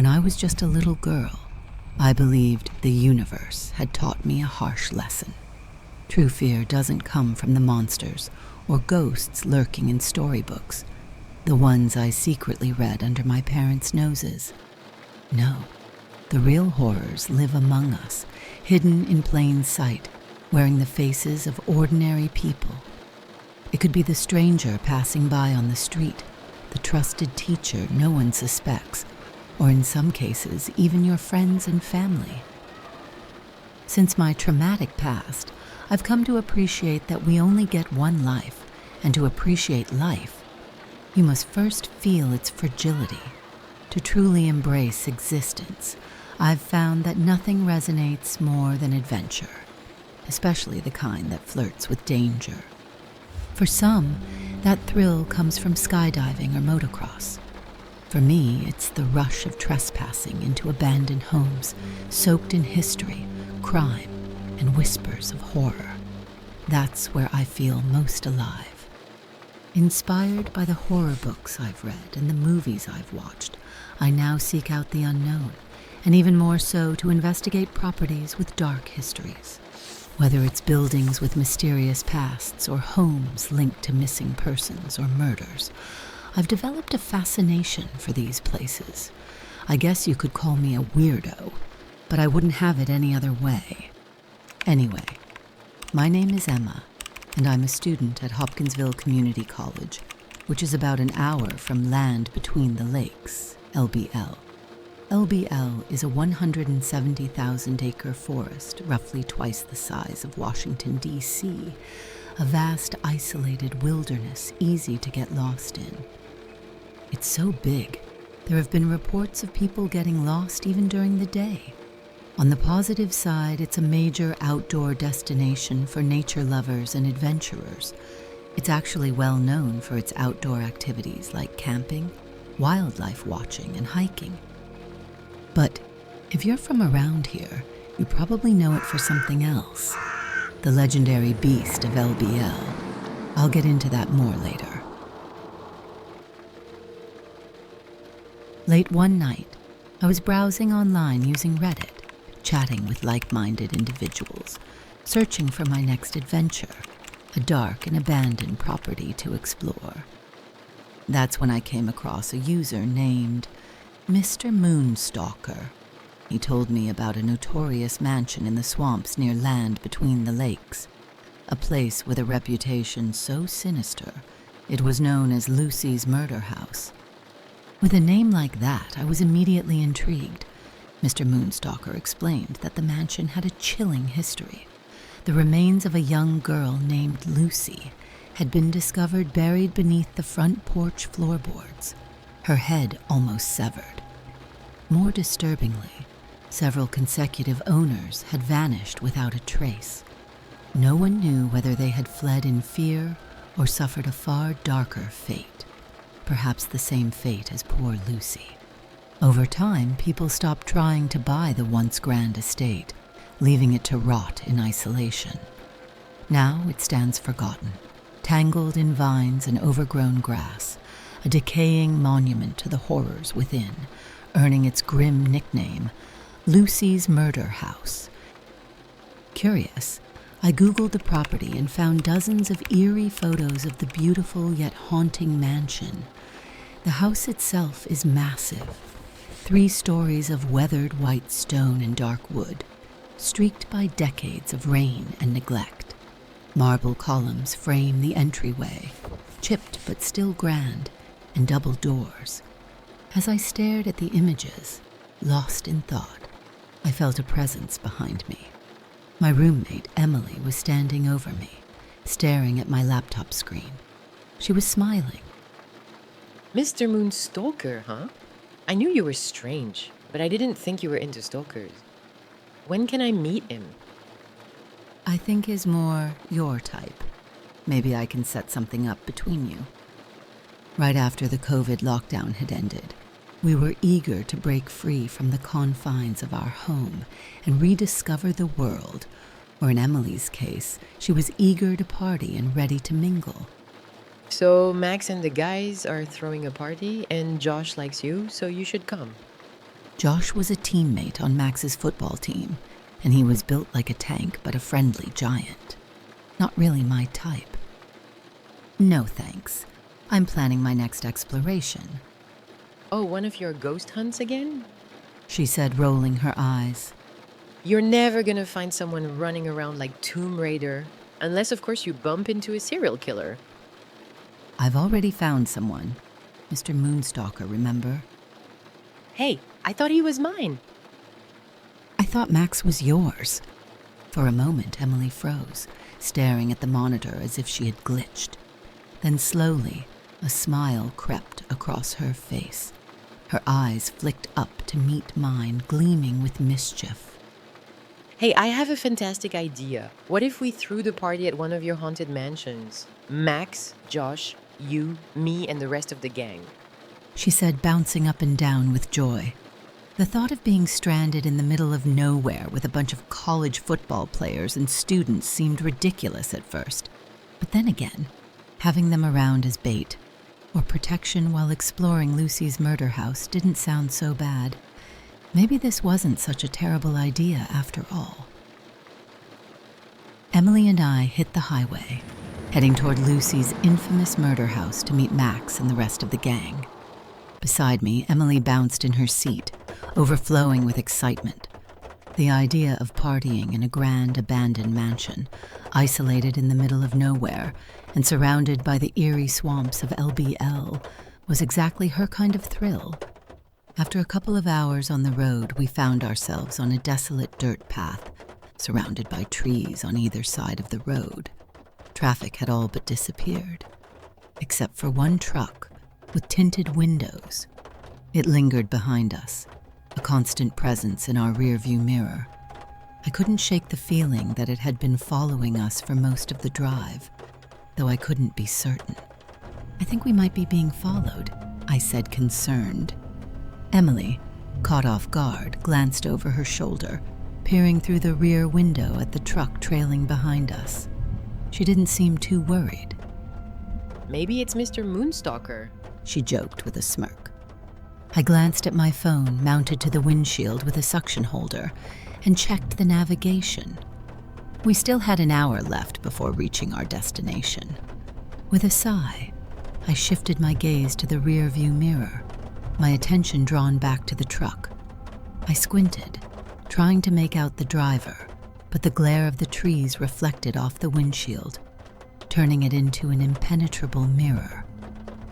When I was just a little girl, I believed the universe had taught me a harsh lesson. True fear doesn't come from the monsters or ghosts lurking in storybooks, the ones I secretly read under my parents' noses. No, the real horrors live among us, hidden in plain sight, wearing the faces of ordinary people. It could be the stranger passing by on the street, the trusted teacher no one suspects, or in some cases, even your friends and family. Since my traumatic past, I've come to appreciate that we only get one life, and to appreciate life, you must first feel its fragility. To truly embrace existence, I've found that nothing resonates more than adventure, especially the kind that flirts with danger. For some, that thrill comes from skydiving or motocross. For me, it's the rush of trespassing into abandoned homes, soaked in history, crime, and whispers of horror. That's where I feel most alive. Inspired by the horror books I've read and the movies I've watched, I now seek out the unknown, and even more so to investigate properties with dark histories. Whether it's buildings with mysterious pasts or homes linked to missing persons or murders, I've developed a fascination for these places. I guess you could call me a weirdo, but I wouldn't have it any other way. Anyway, my name is Emma, and I'm a student at Hopkinsville Community College, which is about an hour from Land Between the Lakes, LBL. LBL is a 170,000-acre forest, roughly twice the size of Washington, D.C., a vast, isolated wilderness easy to get lost in. It's so big, there have been reports of people getting lost even during the day. On the positive side, it's a major outdoor destination for nature lovers and adventurers. It's actually well known for its outdoor activities like camping, wildlife watching, and hiking. But if you're from around here, you probably know it for something else. The legendary beast of LBL. I'll get into that more later. Late one night, I was browsing online using Reddit, chatting with like-minded individuals, searching for my next adventure, a dark and abandoned property to explore. That's when I came across a user named Mr. Moonstalker. He told me about a notorious mansion in the swamps near Land Between the Lakes, a place with a reputation so sinister it was known as Lucy's Murder House. With a name like that, I was immediately intrigued. Mr. Moonstalker explained that the mansion had a chilling history. The remains of a young girl named Lucy had been discovered buried beneath the front porch floorboards, her head almost severed. More disturbingly, several consecutive owners had vanished without a trace. No one knew whether they had fled in fear or suffered a far darker fate. Perhaps the same fate as poor Lucy. Over time, people stopped trying to buy the once grand estate, leaving it to rot in isolation. Now it stands forgotten, tangled in vines and overgrown grass, a decaying monument to the horrors within, earning its grim nickname, Lucy's Murder House. Curious, I Googled the property and found dozens of eerie photos of the beautiful yet haunting mansion. The house itself is massive, 3 stories of weathered white stone and dark wood, streaked by decades of rain and neglect. Marble columns frame the entryway, chipped but still grand, and double doors. As I stared at the images, lost in thought, I felt a presence behind me. My roommate, Emily, was standing over me, staring at my laptop screen. She was smiling. Mr. Moonstalker, huh? I knew you were strange, but I didn't think you were into stalkers. When can I meet him? I think is more your type. Maybe I can set something up between you. Right after the COVID lockdown had ended, we were eager to break free from the confines of our home and rediscover the world, or in Emily's case, she was eager to party and ready to mingle. So Max and the guys are throwing a party, and Josh likes you, so you should come. Josh was a teammate on Max's football team, and he was built like a tank but a friendly giant. Not really my type. No thanks. I'm planning my next exploration, Oh, one of your ghost hunts again? she said, rolling her eyes. You're never gonna find someone running around like Tomb Raider, unless of course you bump into a serial killer. I've already found someone. Mr. Moonstalker, remember? Hey, I thought he was mine. I thought Max was yours. For a moment, Emily froze, staring at the monitor as if she had glitched. Then slowly, a smile crept across her face. Her eyes flicked up to meet mine, gleaming with mischief. Hey, I have a fantastic idea. What if we threw the party at one of your haunted mansions? Max, Josh, you, me, and the rest of the gang. She said, bouncing up and down with joy. The thought of being stranded in the middle of nowhere with a bunch of college football players and students seemed ridiculous at first. But then again, having them around as bait or protection while exploring Lucy's murder house didn't sound so bad. Maybe this wasn't such a terrible idea after all. Emily and I hit the highway, heading toward Lucy's infamous murder house to meet Max and the rest of the gang. Beside me, Emily bounced in her seat, overflowing with excitement. The idea of partying in a grand abandoned mansion, isolated in the middle of nowhere and surrounded by the eerie swamps of LBL, was exactly her kind of thrill. After a couple of hours on the road, we found ourselves on a desolate dirt path, surrounded by trees on either side of the road. Traffic had all but disappeared, except for one truck with tinted windows. It lingered behind us, a constant presence in our rearview mirror. I couldn't shake the feeling that it had been following us for most of the drive, though I couldn't be certain. I think we might be being followed, I said, concerned. Emily, caught off guard, glanced over her shoulder, peering through the rear window at the truck trailing behind us. She didn't seem too worried. Maybe it's Mr. Moonstalker, she joked with a smirk. I glanced at my phone mounted to the windshield with a suction holder and checked the navigation. We still had an hour left before reaching our destination. With a sigh, I shifted my gaze to the rearview mirror, my attention drawn back to the truck. I squinted, trying to make out the driver, but the glare of the trees reflected off the windshield, turning it into an impenetrable mirror.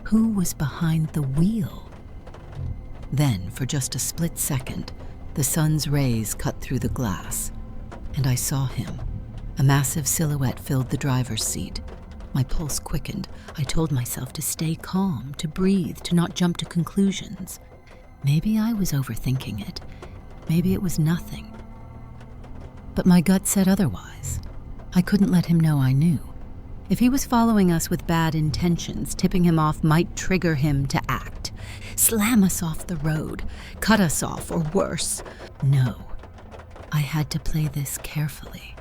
Who was behind the wheel? Then, for just a split second, the sun's rays cut through the glass, and I saw him. A massive silhouette filled the driver's seat. My pulse quickened. I told myself to stay calm, to breathe, to not jump to conclusions. Maybe I was overthinking it. Maybe it was nothing. But my gut said otherwise. I couldn't let him know I knew. If he was following us with bad intentions, tipping him off might trigger him to act. Slam us off the road, cut us off, or worse. No, I had to play this carefully.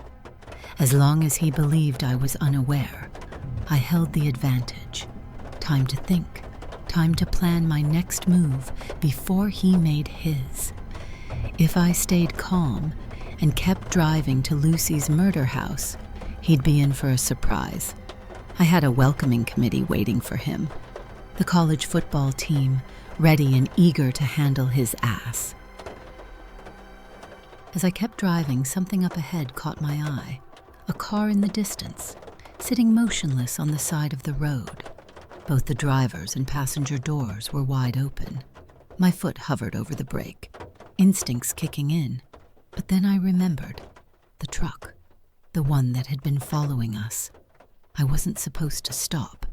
As long as he believed I was unaware, I held the advantage. Time to think, time to plan my next move before he made his. If I stayed calm and kept driving to Lucy's murder house, he'd be in for a surprise. I had a welcoming committee waiting for him. The college football team, ready and eager to handle his ass. As I kept driving, something up ahead caught my eye. A car in the distance, sitting motionless on the side of the road. Both the driver's and passenger doors were wide open. My foot hovered over the brake, instincts kicking in. But then I remembered. The truck. The one that had been following us. I wasn't supposed to stop.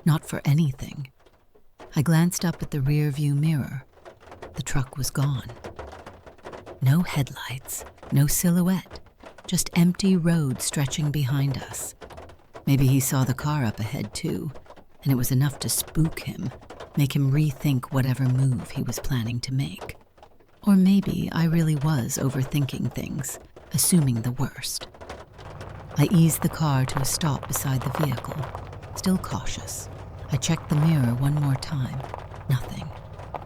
Not for anything. I glanced up at the rear-view mirror. The truck was gone. No headlights, no silhouette. Just empty road stretching behind us. Maybe he saw the car up ahead too, and it was enough to spook him, make him rethink whatever move he was planning to make. Or maybe I really was overthinking things, assuming the worst. I eased the car to a stop beside the vehicle, still cautious. I checked the mirror one more time. Nothing.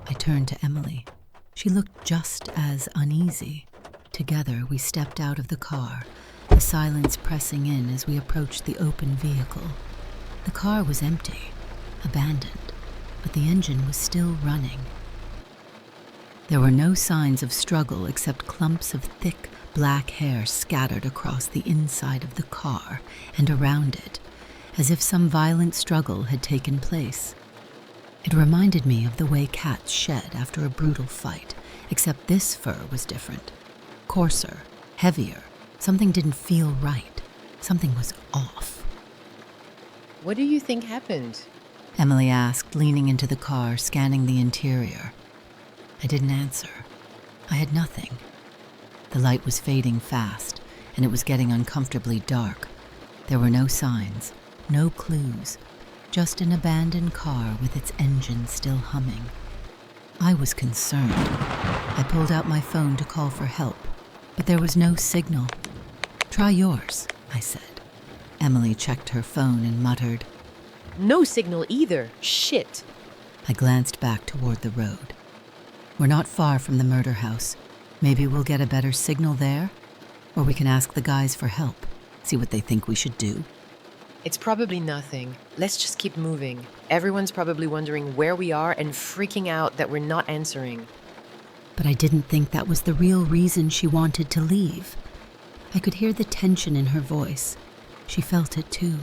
I turned to Emily. She looked just as uneasy. Together, we stepped out of the car, the silence pressing in as we approached the open vehicle. The car was empty, abandoned, but the engine was still running. There were no signs of struggle except clumps of thick, black hair scattered across the inside of the car and around it, as if some violent struggle had taken place. It reminded me of the way cats shed after a brutal fight, except this fur was different. Coarser, heavier. Something didn't feel right. Something was off. What do you think happened? Emily asked, leaning into the car, scanning the interior. I didn't answer. I had nothing. The light was fading fast, and it was getting uncomfortably dark. There were no signs, no clues, just an abandoned car with its engine still humming. I was concerned. I pulled out my phone to call for help, but there was no signal. "Try yours," I said. Emily checked her phone and muttered, No signal either. Shit. I glanced back toward the road. We're not far from the murder house. Maybe we'll get a better signal there? Or we can ask the guys for help, see what they think we should do. It's probably nothing. Let's just keep moving. Everyone's probably wondering where we are and freaking out that we're not answering. But I didn't think that was the real reason she wanted to leave. I could hear the tension in her voice. She felt it too.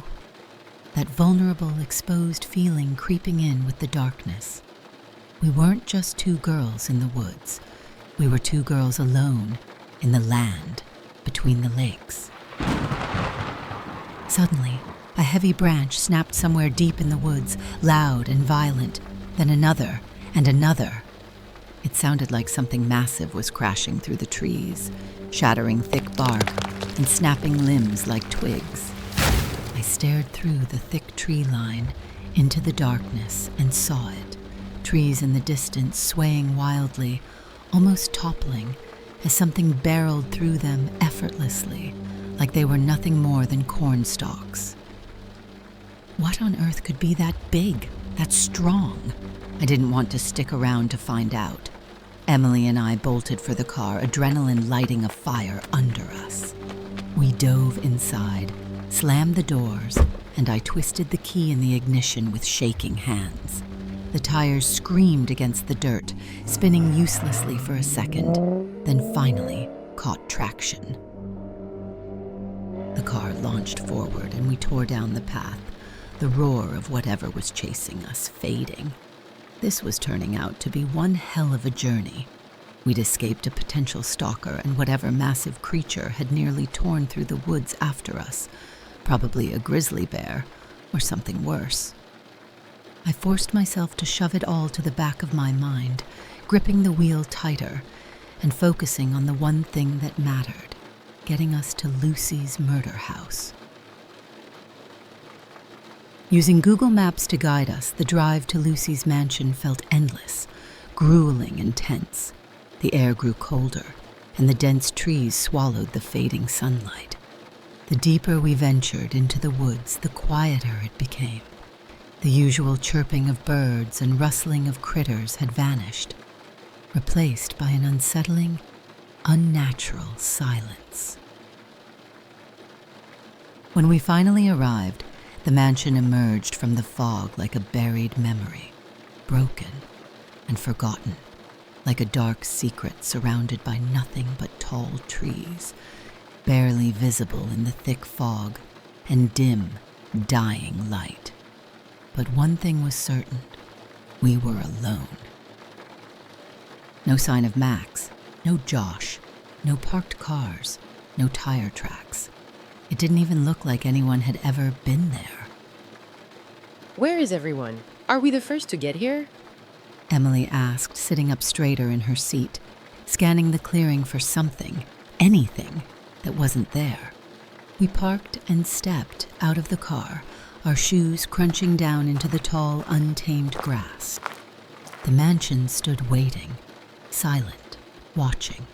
That vulnerable, exposed feeling creeping in with the darkness. We weren't just two girls in the woods. We were two girls alone in the land between the lakes. Suddenly, a heavy branch snapped somewhere deep in the woods, loud and violent, then another and another. It sounded like something massive was crashing through the trees, shattering thick bark and snapping limbs like twigs. I stared through the thick tree line into the darkness and saw it, trees in the distance swaying wildly, almost toppling, as something barreled through them effortlessly, like they were nothing more than corn stalks. What on earth could be that big, that strong? I didn't want to stick around to find out. Emily and I bolted for the car, adrenaline lighting a fire under us. We dove inside, slammed the doors, and I twisted the key in the ignition with shaking hands. The tires screamed against the dirt, spinning uselessly for a second, then finally caught traction. The car launched forward and we tore down the path, the roar of whatever was chasing us fading. This was turning out to be one hell of a journey. We'd escaped a potential stalker and whatever massive creature had nearly torn through the woods after us, probably a grizzly bear or something worse. I forced myself to shove it all to the back of my mind, gripping the wheel tighter and focusing on the one thing that mattered, getting us to Lucy's murder house. Using Google Maps to guide us, the drive to Lucy's mansion felt endless, grueling and tense. The air grew colder, and the dense trees swallowed the fading sunlight. The deeper we ventured into the woods, the quieter it became. The usual chirping of birds and rustling of critters had vanished, replaced by an unsettling, unnatural silence. When we finally arrived, the mansion emerged from the fog like a buried memory, broken and forgotten, like a dark secret surrounded by nothing but tall trees, barely visible in the thick fog and dim, dying light. But one thing was certain, we were alone. No sign of Max, no Josh, no parked cars, no tire tracks. It didn't even look like anyone had ever been there. Where is everyone? Are we the first to get here? Emily asked, sitting up straighter in her seat, scanning the clearing for something, anything, that wasn't there. We parked and stepped out of the car, our shoes crunching down into the tall, untamed grass. The mansion stood waiting, silent, watching.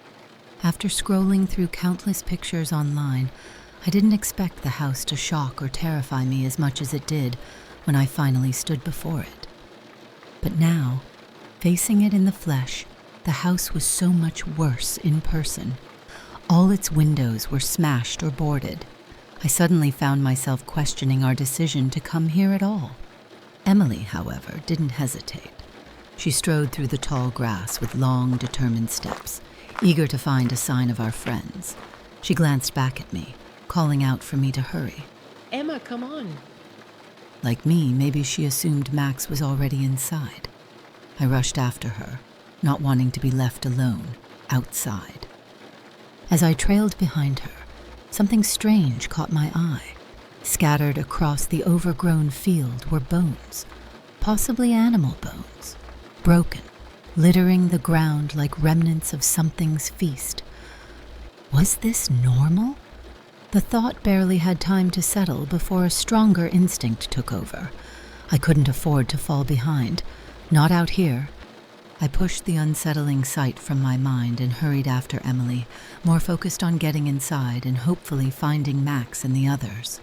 After scrolling through countless pictures online, I didn't expect the house to shock or terrify me as much as it did when I finally stood before it. But now, facing it in the flesh, the house was so much worse in person. All its windows were smashed or boarded. I suddenly found myself questioning our decision to come here at all. Emily, however, didn't hesitate. She strode through the tall grass with long, determined steps, eager to find a sign of our friends. She glanced back at me, calling out for me to hurry. Emma, come on. Like me, maybe she assumed Max was already inside. I rushed after her, not wanting to be left alone, outside. As I trailed behind her, something strange caught my eye. Scattered across the overgrown field were bones, possibly animal bones, broken, littering the ground like remnants of something's feast. Was this normal? The thought barely had time to settle before a stronger instinct took over. I couldn't afford to fall behind, not out here. I pushed the unsettling sight from my mind and hurried after Emily, more focused on getting inside and hopefully finding Max and the others.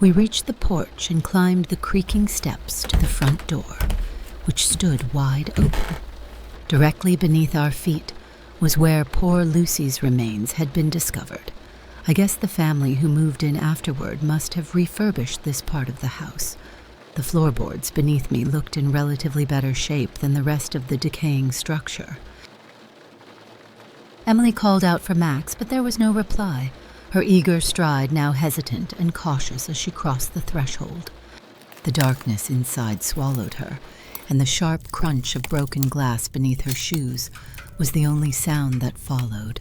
We reached the porch and climbed the creaking steps to the front door, which stood wide open. Directly beneath our feet was where poor Lucy's remains had been discovered. I guess the family who moved in afterward must have refurbished this part of the house. The floorboards beneath me looked in relatively better shape than the rest of the decaying structure. Emily called out for Max, but there was no reply, her eager stride now hesitant and cautious as she crossed the threshold. The darkness inside swallowed her, and the sharp crunch of broken glass beneath her shoes was the only sound that followed.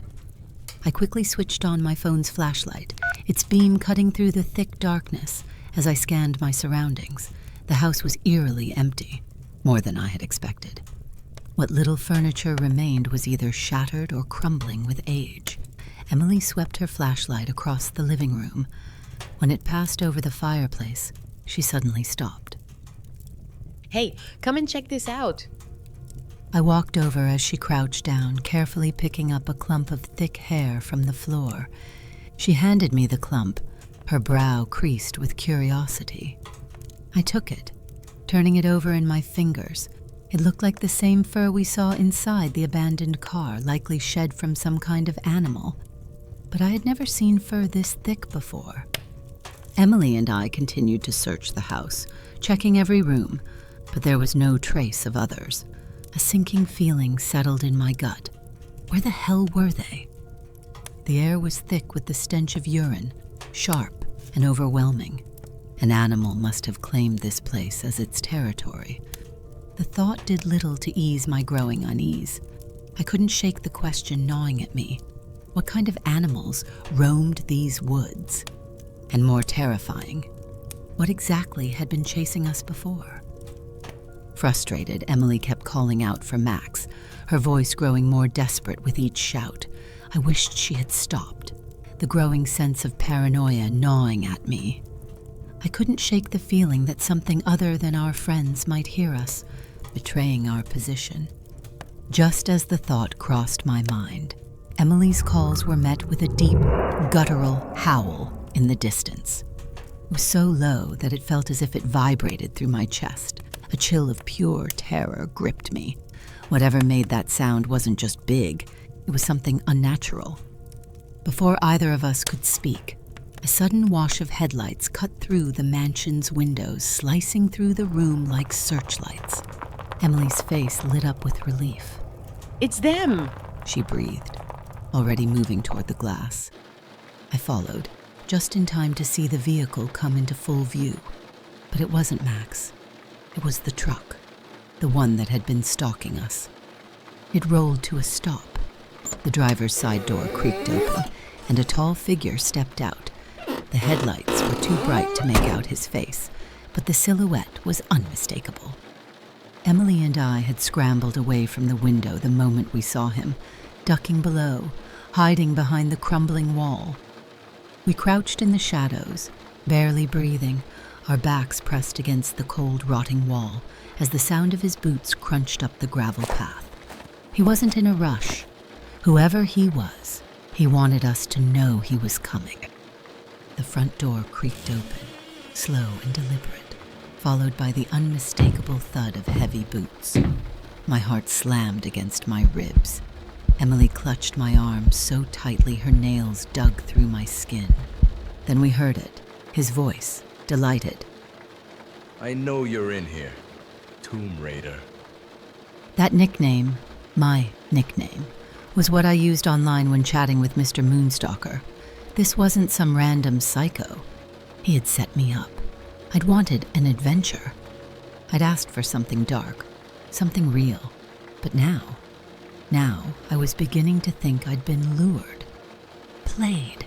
I quickly switched on my phone's flashlight, its beam cutting through the thick darkness as I scanned my surroundings. The house was eerily empty, more than I had expected. What little furniture remained was either shattered or crumbling with age. Emily swept her flashlight across the living room. When it passed over the fireplace, she suddenly stopped. Hey, come and check this out. I walked over as she crouched down, carefully picking up a clump of thick hair from the floor. She handed me the clump, her brow creased with curiosity. I took it, turning it over in my fingers. It looked like the same fur we saw inside the abandoned car, likely shed from some kind of animal. But I had never seen fur this thick before. Emily and I continued to search the house, checking every room, but there was no trace of others. A sinking feeling settled in my gut. Where the hell were they? The air was thick with the stench of urine, sharp and overwhelming. An animal must have claimed this place as its territory. The thought did little to ease my growing unease. I couldn't shake the question gnawing at me. What kind of animals roamed these woods? And more terrifying, what exactly had been chasing us before? Frustrated, Emily kept calling out for Max, her voice growing more desperate with each shout. I wished she had stopped, the growing sense of paranoia gnawing at me. I couldn't shake the feeling that something other than our friends might hear us, betraying our position. Just as the thought crossed my mind, Emily's calls were met with a deep, guttural howl in the distance. It was so low that it felt as if it vibrated through my chest. A chill of pure terror gripped me. Whatever made that sound wasn't just big, it was something unnatural. Before either of us could speak, a sudden wash of headlights cut through the mansion's windows, slicing through the room like searchlights. Emily's face lit up with relief. It's them! She breathed, already moving toward the glass. I followed, just in time to see the vehicle come into full view. But it wasn't Max. It was the truck, the one that had been stalking us. It rolled to a stop. The driver's side door creaked open, and a tall figure stepped out. The headlights were too bright to make out his face, but the silhouette was unmistakable. Emily and I had scrambled away from the window the moment we saw him, ducking below, hiding behind the crumbling wall. We crouched in the shadows, barely breathing, our backs pressed against the cold, rotting wall as the sound of his boots crunched up the gravel path. He wasn't in a rush. Whoever he was, he wanted us to know he was coming. The front door creaked open, slow and deliberate, followed by the unmistakable thud of heavy boots. My heart slammed against my ribs. Emily clutched my arm so tightly her nails dug through my skin. Then we heard it, his voice, delighted. I know you're in here, Tomb Raider. That nickname, my nickname, was what I used online when chatting with Mr. Moonstalker. This wasn't some random psycho. He had set me up. I'd wanted an adventure. I'd asked for something dark, something real. But now I was beginning to think I'd been lured, played.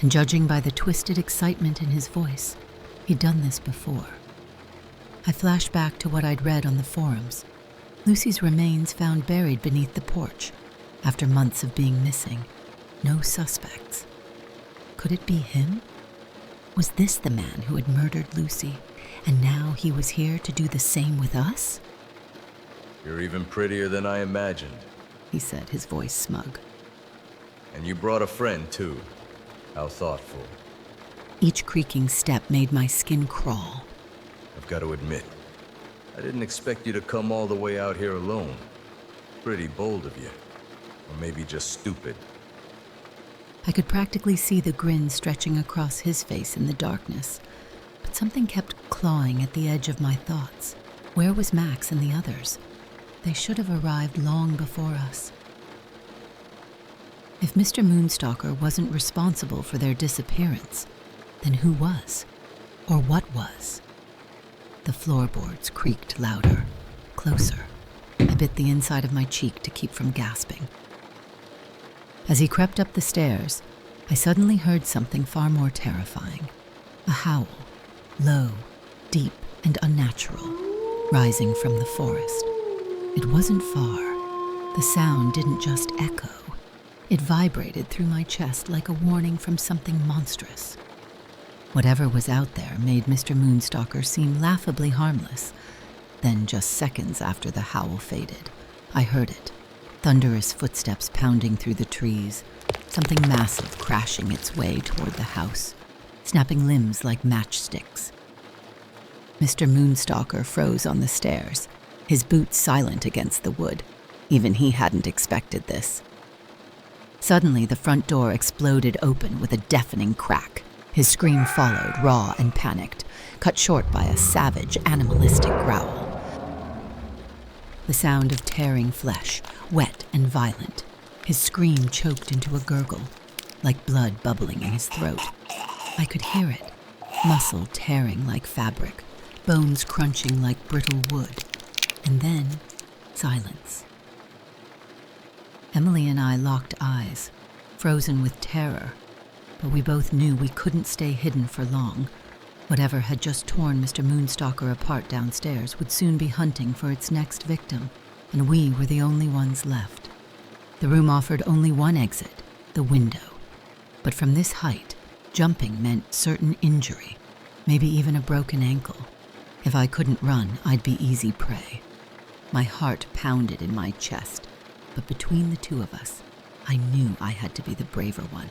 And judging by the twisted excitement in his voice, he'd done this before. I flashed back to what I'd read on the forums. Lucy's remains found buried beneath the porch, after months of being missing. No suspects. Could it be him? Was this the man who had murdered Lucy, and now he was here to do the same with us? You're even prettier than I imagined. He said, his voice smug. And you brought a friend, too. How thoughtful. Each creaking step made my skin crawl. I've got to admit, I didn't expect you to come all the way out here alone. Pretty bold of you. Or maybe just stupid. I could practically see the grin stretching across his face in the darkness, but something kept clawing at the edge of my thoughts. Where was Max and the others? They should have arrived long before us. If Mr. Moonstalker wasn't responsible for their disappearance, then who was? Or what was? The floorboards creaked louder, closer. I bit the inside of my cheek to keep from gasping. As he crept up the stairs, I suddenly heard something far more terrifying. A howl, low, deep, and unnatural, rising from the forest. It wasn't far. The sound didn't just echo. It vibrated through my chest like a warning from something monstrous. Whatever was out there made Mr. Moonstalker seem laughably harmless. Then, just seconds after the howl faded, I heard it. Thunderous footsteps pounding through the trees, something massive crashing its way toward the house, snapping limbs like matchsticks. Mr. Moonstalker froze on the stairs, his boots silent against the wood. Even he hadn't expected this. Suddenly, the front door exploded open with a deafening crack. His scream followed, raw and panicked, cut short by a savage, animalistic growl. The sound of tearing flesh, wet and violent. His scream choked into a gurgle, like blood bubbling in his throat. I could hear it, muscle tearing like fabric, bones crunching like brittle wood. And then, silence. Emily and I locked eyes, frozen with terror, but we both knew we couldn't stay hidden for long. Whatever had just torn Mr. Moonstalker apart downstairs would soon be hunting for its next victim, and we were the only ones left. The room offered only one exit, the window. But from this height, jumping meant certain injury, maybe even a broken ankle. If I couldn't run, I'd be easy prey. My heart pounded in my chest, but between the two of us, I knew I had to be the braver one.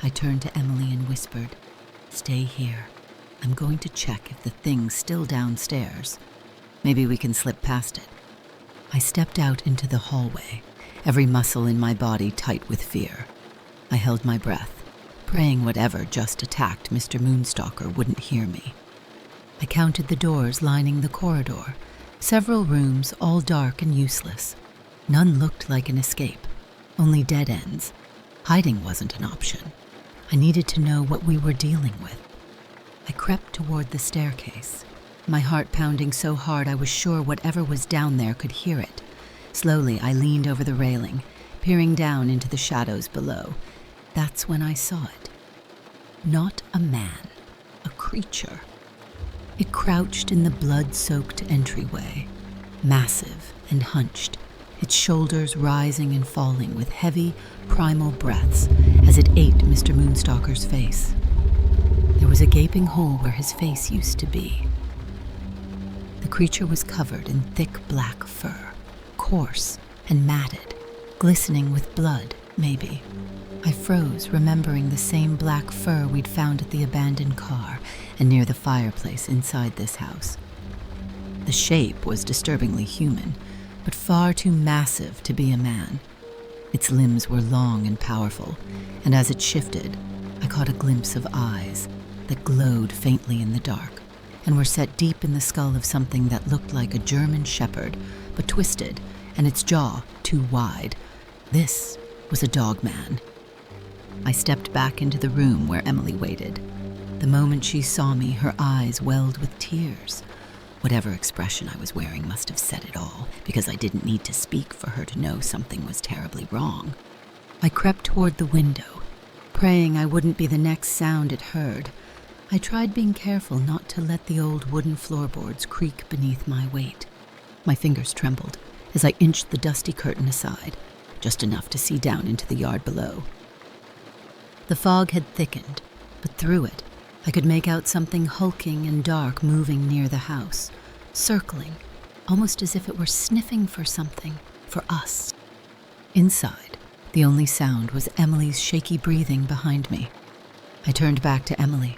I turned to Emily and whispered, "Stay here. I'm going to check if the thing's still downstairs. Maybe we can slip past it." I stepped out into the hallway, every muscle in my body tight with fear. I held my breath, praying whatever just attacked Mr. Moonstalker wouldn't hear me. I counted the doors lining the corridor, several rooms all dark and useless. None looked like an escape, only dead ends. Hiding wasn't an option. I needed to know what we were dealing with. I crept toward the staircase, my heart pounding so hard I was sure whatever was down there could hear it. Slowly, I leaned over the railing, peering down into the shadows below. That's when I saw it. Not a man, a creature. It crouched in the blood-soaked entryway, massive and hunched, its shoulders rising and falling with heavy, primal breaths as it ate Mr. Moonstalker's face. There was a gaping hole where his face used to be. The creature was covered in thick black fur, coarse and matted, glistening with blood, maybe. I froze, remembering the same black fur we'd found at the abandoned car and near the fireplace inside this house. The shape was disturbingly human, but far too massive to be a man. Its limbs were long and powerful, and as it shifted, I caught a glimpse of eyes that glowed faintly in the dark and were set deep in the skull of something that looked like a German shepherd, but twisted, and its jaw too wide. This was a Dogman. I stepped back into the room where Emily waited. The moment she saw me, her eyes welled with tears. Whatever expression I was wearing must have said it all, because I didn't need to speak for her to know something was terribly wrong. I crept toward the window, praying I wouldn't be the next sound it heard. I tried being careful not to let the old wooden floorboards creak beneath my weight. My fingers trembled as I inched the dusty curtain aside, just enough to see down into the yard below. The fog had thickened, but through it, I could make out something hulking and dark moving near the house, circling, almost as if it were sniffing for something, for us. Inside, the only sound was Emily's shaky breathing behind me. I turned back to Emily.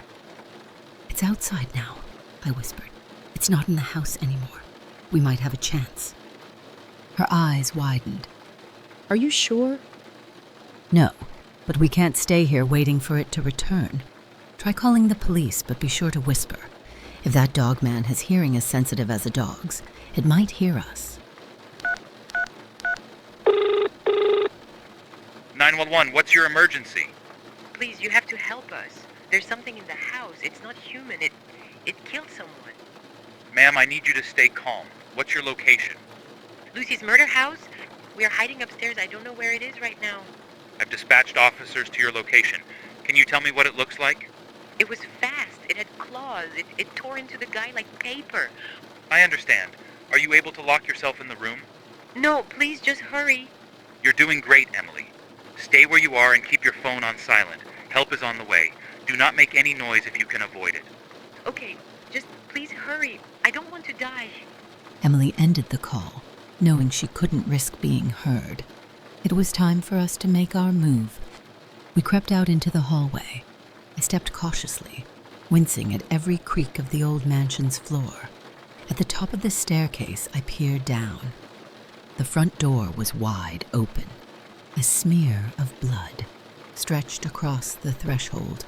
"It's outside now," I whispered. "It's not in the house anymore. We might have a chance." Her eyes widened. Are you sure? "No, but we can't stay here waiting for it to return. Try calling the police, but be sure to whisper. If that Dogman has hearing as sensitive as a dog's, it might hear us." 911, what's your emergency? Please, you have to help us. There's something in the house. It's not human. It killed someone. Ma'am, I need you to stay calm. What's your location? Lucy's murder house? We are hiding upstairs. I don't know where it is right now. I've dispatched officers to your location. Can you tell me what it looks like? It was fast. It had claws. It tore into the guy like paper. I understand. Are you able to lock yourself in the room? No, please just hurry. You're doing great, Emily. Stay where you are and keep your phone on silent. Help is on the way. Do not make any noise if you can avoid it. Okay, just please hurry. I don't want to die. Emily ended the call, knowing she couldn't risk being heard. It was time for us to make our move. We crept out into the hallway. I stepped cautiously, wincing at every creak of the old mansion's floor. At the top of the staircase, I peered down. The front door was wide open. A smear of blood stretched across the threshold,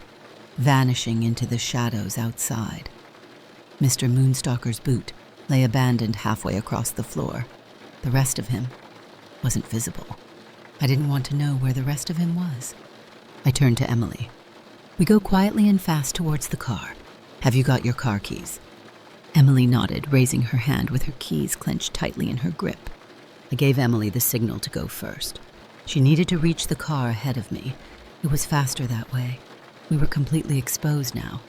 vanishing into the shadows outside. Mr. Moonstalker's boot lay abandoned halfway across the floor. The rest of him wasn't visible. I didn't want to know where the rest of him was. I turned to Emily. "We go quietly and fast towards the car. Have you got your car keys?" Emily nodded, raising her hand with her keys clenched tightly in her grip. I gave Emily the signal to go first. She needed to reach the car ahead of me. It was faster that way. We were completely exposed now,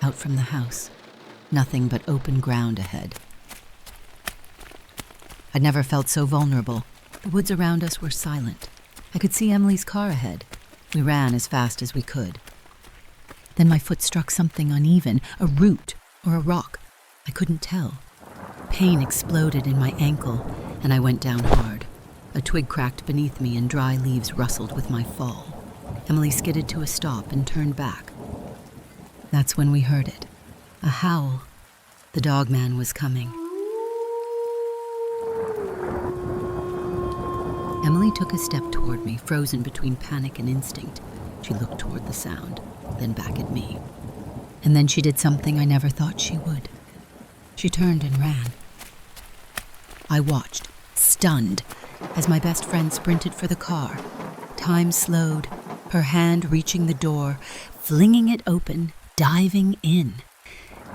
out from the house. Nothing but open ground ahead. I'd never felt so vulnerable. The woods around us were silent. I could see Emily's car ahead. We ran as fast as we could. Then my foot struck something uneven, a root or a rock. I couldn't tell. Pain exploded in my ankle, and I went down hard. A twig cracked beneath me and dry leaves rustled with my fall. Emily skidded to a stop and turned back. That's when we heard it. A howl. The Dogman was coming. Emily took a step toward me, frozen between panic and instinct. She looked toward the sound, then back at me. And then she did something I never thought she would. She turned and ran. I watched, stunned, as my best friend sprinted for the car. Time slowed, her hand reaching the door, flinging it open, diving in.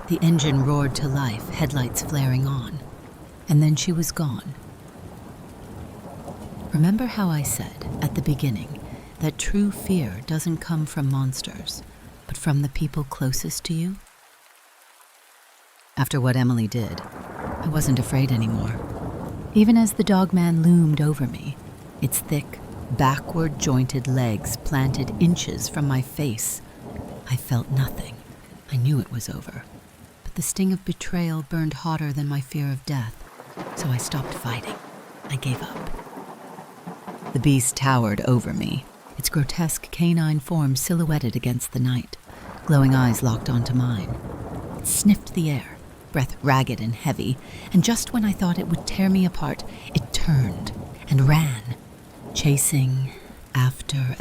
The engine roared to life, headlights flaring on. And then she was gone. Remember how I said, at the beginning, that true fear doesn't come from monsters, but from the people closest to you? After what Emily did, I wasn't afraid anymore. Even as the Dogman loomed over me, its thick, backward-jointed legs planted inches from my face, I felt nothing. I knew it was over. But the sting of betrayal burned hotter than my fear of death, so I stopped fighting. I gave up. The beast towered over me, its grotesque canine form silhouetted against the night, glowing eyes locked onto mine. It sniffed the air, breath ragged and heavy, and just when I thought it would tear me apart, it turned and ran, chasing after